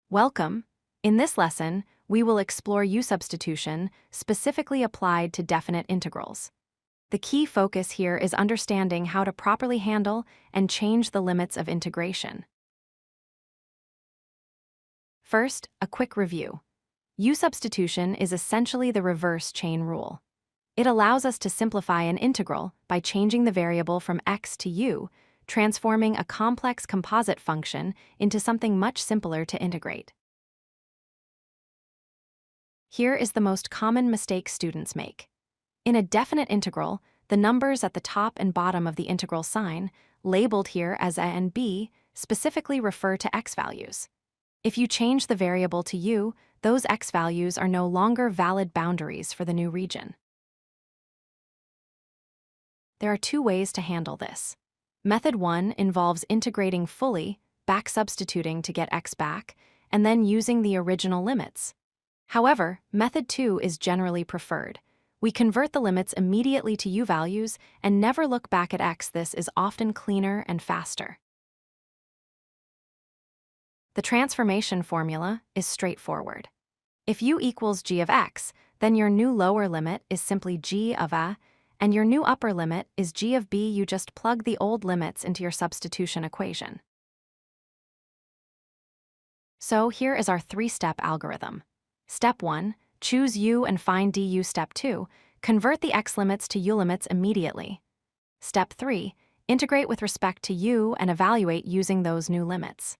Welcome! In this lesson, we will explore U-substitution specifically applied to definite integrals. The key focus here is understanding how to properly handle and change the limits of integration. First, a quick review. U-substitution is essentially the reverse chain rule. It allows us to simplify an integral by changing the variable from x to u, transforming a complex composite function into something much simpler to integrate. Here is the most common mistake students make. In a definite integral, the numbers at the top and bottom of the integral sign, labeled here as a and b, specifically refer to x values. If you change the variable to u, those x values are no longer valid boundaries for the new region. There are two ways to handle this. Method 1 involves integrating fully, back substituting to get x back, and then using the original limits. However, method 2 is generally preferred. We convert the limits immediately to u values and never look back at x. This is often cleaner and faster. The transformation formula is straightforward. If u equals g of x, then your new lower limit is simply g of a, and your new upper limit is g of b. You just plug the old limits into your substitution equation. So here is our three-step algorithm. Step 1, choose u and find du. Step 2, convert the x limits to u limits immediately. Step 3, integrate with respect to u and evaluate using those new limits.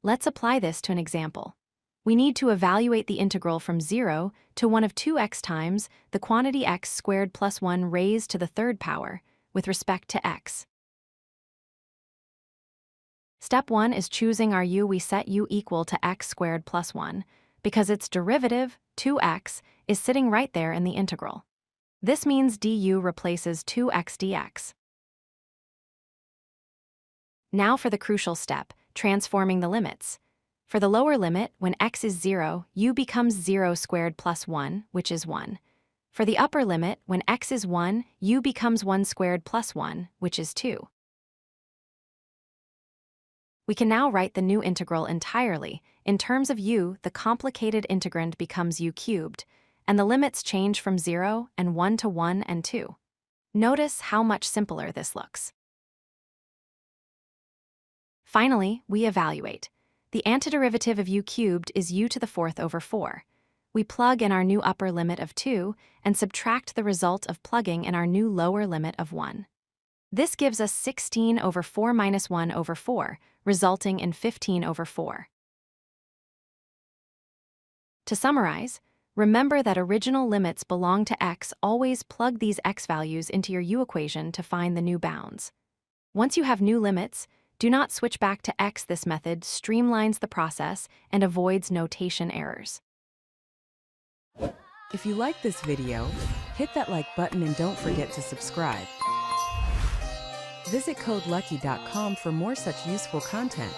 Let's apply this to an example. We need to evaluate the integral from 0 to 1 of 2x times the quantity x squared plus 1 raised to the third power with respect to x. Step 1 is choosing our u. We set u equal to x squared plus 1 because its derivative, 2x, is sitting right there in the integral. This means du replaces 2x dx. Now for the crucial step, transforming the limits. For the lower limit, when x is 0, u becomes 0 squared plus 1, which is 1. For the upper limit, when x is 1, u becomes 1 squared plus 1, which is 2. We can now write the new integral entirely. In terms of u, the complicated integrand becomes u cubed, and the limits change from 0 and 1 to 1 and 2. Notice how much simpler this looks. Finally, we evaluate. The antiderivative of u cubed is u to the fourth over 4. We plug in our new upper limit of 2 and subtract the result of plugging in our new lower limit of 1. This gives us 16 over 4 minus 1 over 4, resulting in 15 over 4. To summarize, remember that original limits belong to x. Always plug these x values into your u equation to find the new bounds. Once you have new limits, do not switch back to x. This method streamlines the process and avoids notation errors. If you like this video, hit that like button and don't forget to subscribe. Visit codelucky.com for more such useful content.